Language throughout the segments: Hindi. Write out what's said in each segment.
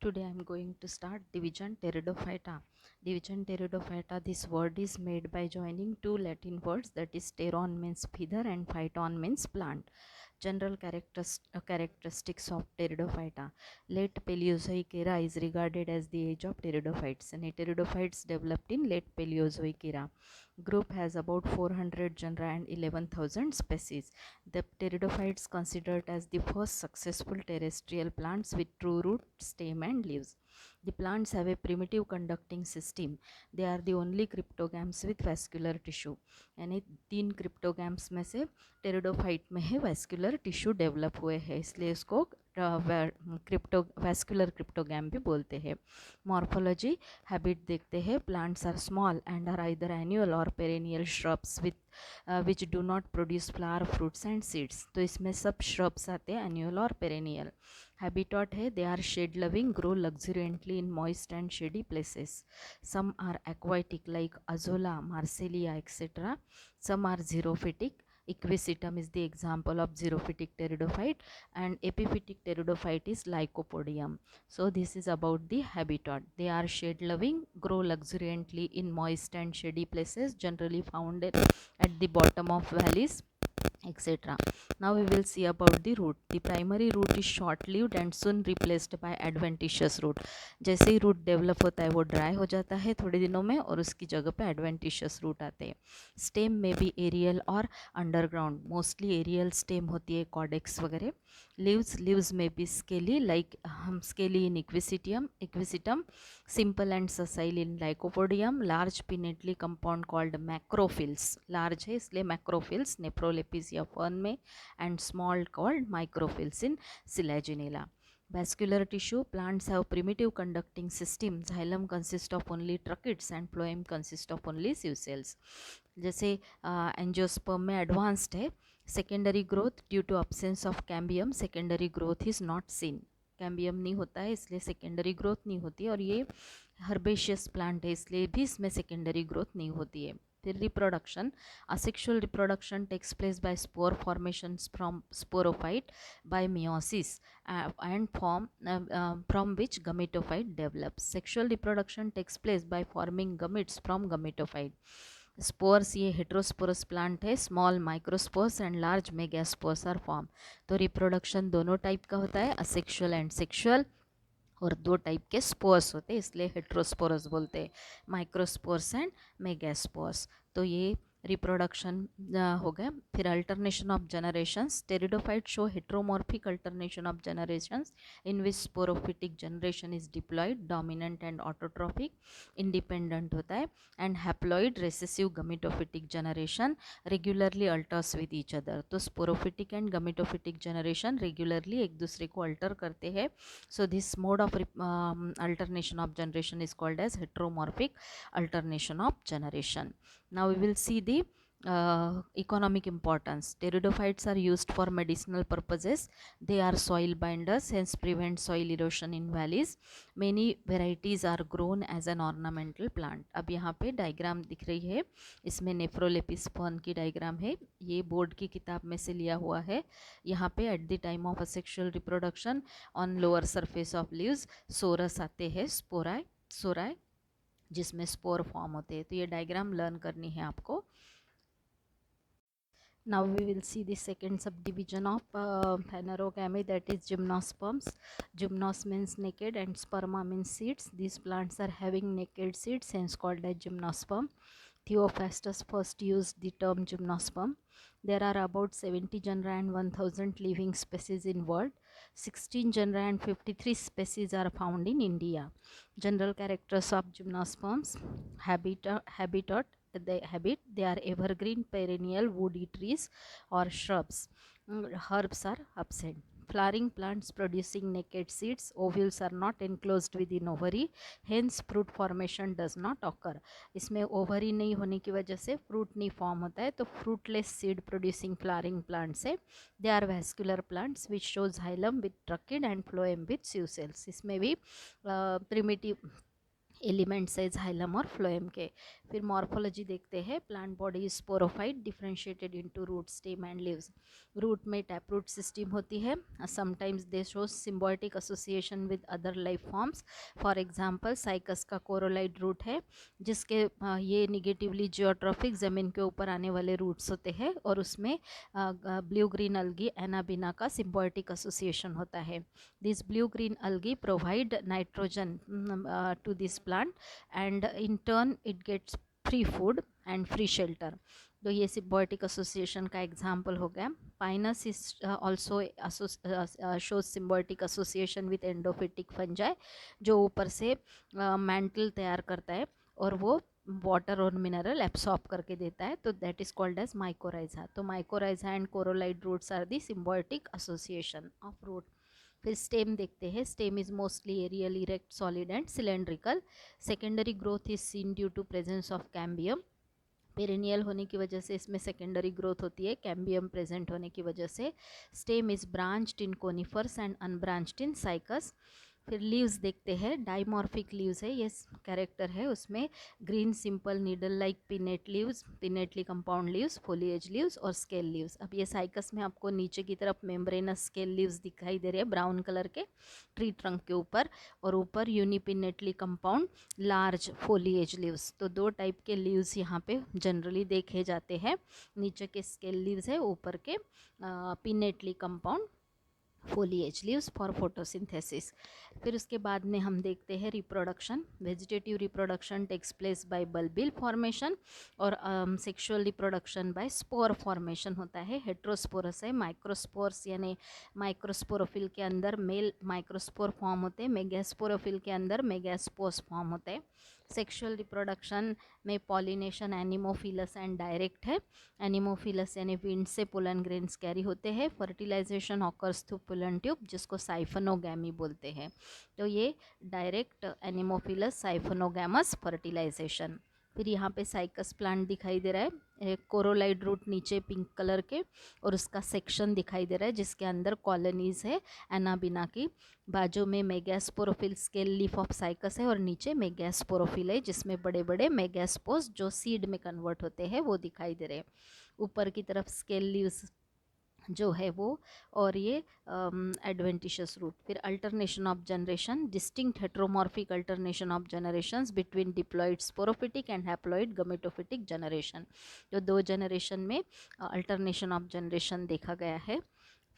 Today I am going to start division pteridophyta. Division pteridophyta, this word is made by joining two Latin words, that is pteron means feather and phyton means plant. General characteristics of pteridophyta. Late Paleozoic era is regarded as the age of pteridophytes, and pteridophytes developed in late Paleozoic era. Group has about 400 genera and 11,000 species. The pteridophytes considered as the first successful terrestrial plants with true root, stem and leaves. The plants have a primitive conducting system. They are the only cryptogams with vascular tissue. यानी 3 cryptogams में से टेरिडोफाइट में है वैस्कुलर टिश्यू डेवलप हुए हैं, इसलिए इसको वैस्कुलर क्रिप्टोगैम भी बोलते हैं. मॉर्फोलॉजी हैबिट देखते हैं. Plants are small and are either annual और perennial shrubs which do not produce flower, fruits and seeds. तो इसमें सब श्रब्स आते हैं, एनुअल और पेरेनियल. हैबिटॉट है, they are shade loving, grow luxuriantly in moist and shady places. Some are aquatic like Azolla, Marsilea etcetera. Some are xerophytic. Equisetum is the example of xerophytic pteridophyte, and epiphytic pteridophyte is Lycopodium. So this is about the habitat. They are shade loving, grow luxuriantly in moist and shady places, generally found at the bottom of valleys, etc. Now we will see about the root. The primary root is short lived and soon replaced by adventitious root. जैसे ही रूट डेवलप होता है वो ड्राई हो जाता है थोड़े दिनों में और उसकी जगह पे एडवेंटिशियस रूट आते हैं. स्टेम में भी एरियल और अंडरग्राउंड, मोस्टली एरियल स्टेम होती है, कॉडेक्स वगैरह. लीव्स में भी scaly, like scaly in equisetum, simple and sessile in Lycopodium, large pinnately compound called macrophyls. Large है इसलिए macrophyls Nephrolepisia fern में, and small called microphyls in Selaginella. Vascular tissue. Plants have primitive conducting system. Xylem consists of only tracheids and phloem consists of only sieve cells. जैसे एंजियोस्पर्म में एडवांस्ड है. Secondary growth due to absence of cambium, secondary growth is not seen. कैम्बियम नहीं होता है इसलिए सेकेंडरी ग्रोथ नहीं होती, और ये हर्बेशियस प्लांट है इसलिए भी इसमें सेकेंडरी ग्रोथ नहीं होती है. फिर reproduction. Asexual reproduction takes place by spore formation from sporophyte by meiosis and from which gametophyte develops. Sexual reproduction takes place by forming gametes from gametophyte. Spores, ये हेट्रोस्पोरस प्लांट है. Small microspores and large megaspores are form. तो रिप्रोडक्शन दोनों टाइप का होता है, असेक्सुअल एंड सेक्सुअल, और 2 टाइप के स्पोर्स होते हैं इसलिए हेट्रोस्पोरस बोलते हैं, माइक्रोस्पोर्स एंड मेगास्पोर्स. तो ये रिप्रोडक्शन हो गया. फिर alternation of generations. Pteridophyte show heteromorphic alternation of generations in which sporophytic generation is diploid, dominant and autotrophic, independent होता है. And haploid recessive gametophytic generation regularly alters with each other. तो sporophytic and gametophytic generation regularly एक दूसरे को अल्टर करते हैं. So this mode of alternation of generation is called as heteromorphic alternation of generation. Now we will see the economic importance. Pteridophytes are used for medicinal purposes. They are soil binders, hence prevent soil erosion in valleys. Many varieties are grown as an ornamental plant. अब यहाँ पे डायग्राम दिख रही है, इसमें नेफ्रोलेपिस फर्न की डायग्राम है, ये बोर्ड की किताब में से लिया हुआ है. यहाँ पे at the time of asexual reproduction on lower surface of leaves sorus आते हैं, सोराई जिसमें स्पोर फॉर्म होते हैं. तो ये डायग्राम लर्न करनी है आपको. Now we will see the second subdivision of phanerogamy, that is gymnosperms. Gymnos means naked and sperma means seeds. These plants are having naked seeds, hence called as gymnosperm. Theophrastus first used the term gymnosperm. There are about 70 genera and 1000 living species in world. 16 genera and 53 species are found in India. General characters of gymnosperms. Habitat. They are evergreen perennial woody trees or shrubs. Herbs are absent. Flowering plants producing naked seeds. Ovules are not enclosed within ovary, hence fruit formation does not occur. इसमें ओवरी नहीं होने की वजह से फ्रूट नहीं फॉर्म होता है, तो fruitless seed producing flowering plants है. They are vascular plants which shows xylem with tracheid and phloem with sieve cells. इसमें भी प्रिमिटिव एलिमेंट्स है जाइलम और फ्लोएम के। फिर मॉर्फोलॉजी देखते हैं। Plant body is sporophyte, differentiated into root, stem and leaves. Root में टैप रूट सिस्टम होती है। Sometimes they show symbiotic association with other life forms. For example Cycas का कोरोलाइड रूट है, जिसके ये निगेटिवली जियोट्रॉफिक ज़मीन के ऊपर आने वाले रूट्स होते हैं, और उसमें ब्लू ग्रीन अलगी एनाबिना का सिम्बायोटिक एसोसिएशन होता है। This blue green algae provide nitrogen to this plant, and in turn it gets free food and free shelter. तो ये सिम्बायोटिक एसोसिएशन का एग्जाम्पल हो गया। Pinus is also shows symbiotic association with endophytic fungi, जो ऊपर से मैंटल तैयार करता है और वो वाटर और मिनरल एब्सॉर्ब करके देता है, तो that is called as mycorrhiza. तो mycorrhiza and coralloid roots are the symbiotic association of root. फिर स्टेम देखते हैं। Stem is mostly aerial, erect, solid and cylindrical. Secondary growth is seen due to presence of cambium. Perennial होने की वजह से इसमें सेकेंडरी ग्रोथ होती है, कैम्बियम प्रेजेंट होने की वजह से। Stem is branched in conifers and unbranched in cycas. फिर लीव्स देखते हैं। डाइमॉर्फिक लीव्स है, ये कैरेक्टर है उसमें। Green simple needle like pinnate leaves, pinnately compound leaves, foliage leaves और स्केल लीव्स। अब ये साइकस में आपको नीचे की तरफ मेम्ब्रेनस स्केल लीव्स दिखाई दे रहे हैं ब्राउन कलर के ट्री ट्रंक के ऊपर, और ऊपर यूनिपिनेटली कंपाउंड लार्ज फोलिएज लीव्स। तो दो टाइप के लीव्स यहाँ पे जनरली देखे जाते हैं। नीचे के स्केल लीव्स है, ऊपर के pinnately compound foliage leaves for photosynthesis. फिर उसके बाद में हम देखते हैं reproduction. Vegetative reproduction takes place by bulbil formation, और sexual reproduction by spore formation होता है। हेट्रोस्पोरस है। माइक्रोस्पोर्स यानी माइक्रोस्पोरोफिल के अंदर मेल माइक्रोस्पोर फॉर्म होते हैं, मेगास्पोरोफिल के अंदर मेगास्पोर्स फॉर्म होते हैं। सेक्सुअल रिप्रोडक्शन में पॉलिनेशन एनिमोफिलस एंड डायरेक्ट है। एनिमोफिलस यानी विंड से पोलन ग्रेन्स कैरी होते हैं। Fertilization occurs through pollen tube, जिसको साइफनोगैमी बोलते हैं। तो ये डायरेक्ट एनिमोफिलस साइफनोगैमस फर्टिलाइजेशन। फिर यहाँ पे साइकस प्लांट दिखाई दे रहा है, कोरोलाइड रूट नीचे पिंक कलर के, और उसका सेक्शन दिखाई दे रहा है जिसके अंदर कॉलोनीज है एनाबिना की। बाजू में megasporophyll scale leaf of cycas है, और नीचे मेगास्पोरोफिल है जिसमें बड़े बड़े मेगास्पोर्स जो सीड में कन्वर्ट होते हैं वो दिखाई दे रहे हैं। ऊपर की तरफ स्केल लीव्स जो है वो, और ये एडवेंटिशियस रूट। फिर alternation of generation, distinct heteromorphic alternation of generations between diploid sporophytic and haploid gametophytic generation. तो दो जनरेशन में अल्टरनेशन ऑफ जनरेशन देखा गया है।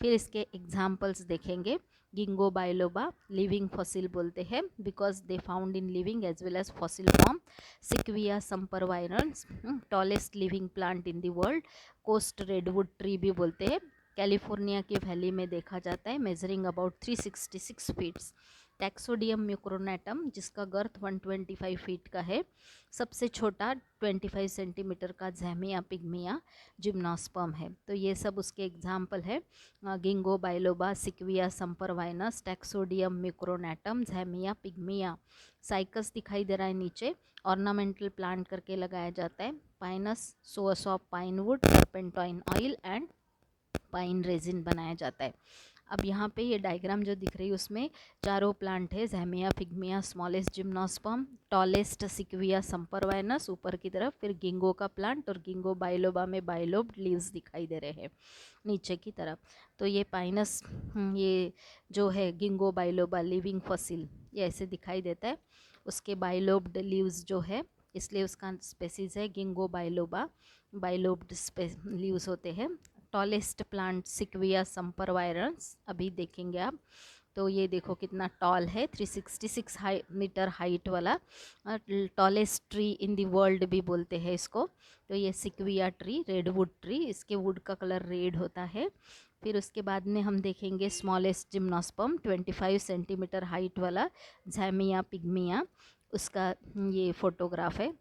फिर इसके एग्जाम्पल्स देखेंगे। गिंगो बायोलोबा लिविंग फॉसिल बोलते हैं because they found in living as well as fossil form. Sequoia sempervirens, tallest living plant in the world. Coast redwood tree भी बोलते हैं, कैलिफोर्निया की वैली में देखा जाता है, मेजरिंग अबाउट 366 फीट्स। टैक्सोडियम म्यूक्रोनेटम, जिसका गर्थ 125 फीट का है। सबसे छोटा 25 सेंटीमीटर का ज़ैमिया पिग्मिया जिम्नोस्पर्म है। तो ये सब उसके एग्जाम्पल है। गिंगो बायोलोबा, सिक्विया समपरवाइनस, टैक्सोडियम म्यूक्रोनेटम, ज़ैमिया पिग्मिया। साइकस दिखाई दे रहा है नीचे, ऑर्नामेंटल प्लांट करके लगाया जाता है। Pinus, source of pine wood, turpentine oil and pine resin बनाया जाता है। अब यहाँ पे ये डायग्राम जो दिख रही है उसमें चारों प्लांट है, ज़ैमिया पिग्मिया, स्मॉलेस्ट जिम्नोस्पर्म, टॉलेस्ट सिक्विया समपरवाइनस ऊपर की तरफ, फिर गिंगो का प्लांट, और गिंगो बायोलोबा में बायोलोब्ड लीव्स दिखाई दे रहे हैं नीचे की तरफ। तो ये पाइनस, ये जो है गिंगो बायोलोबा लिविंग फॉसिल, ये ऐसे दिखाई देता है। उसके बायोलोब्ड लीव्स जो है, इसलिए उसका स्पेसीज है गिंगो बायोलोबा, बायोलोब्ड लीव्स होते हैं। टॉलेस्ट प्लांट सिक्विया समपरवायरन्स, अभी देखेंगे आप। तो ये देखो कितना टॉल है, 366 मीटर हाइट वाला, tallest tree in the world भी बोलते हैं इसको। तो ये सिक्विया ट्री, रेडवुड ट्री, इसके वुड का कलर रेड होता है। फिर उसके बाद में हम देखेंगे स्मॉलेस्ट जिम्नोस्पर्म, 25 सेंटीमीटर हाइट वाला, ज़ैमिया पिग्मिया, उसका ये फोटोग्राफ है।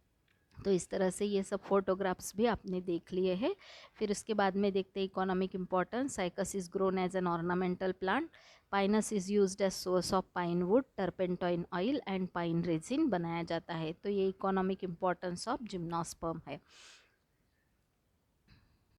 तो इस तरह से ये सब फोटोग्राफ्स भी आपने देख लिए हैं। फिर उसके बाद में देखते हैं economic importance. Cycas is grown as an ornamental plant. Pinus is used as source of pine wood, turpentine oil and pine resin बनाया जाता है। तो ये इकोनॉमिक इम्पोर्टेंस ऑफ जिम्नोस्पर्म है।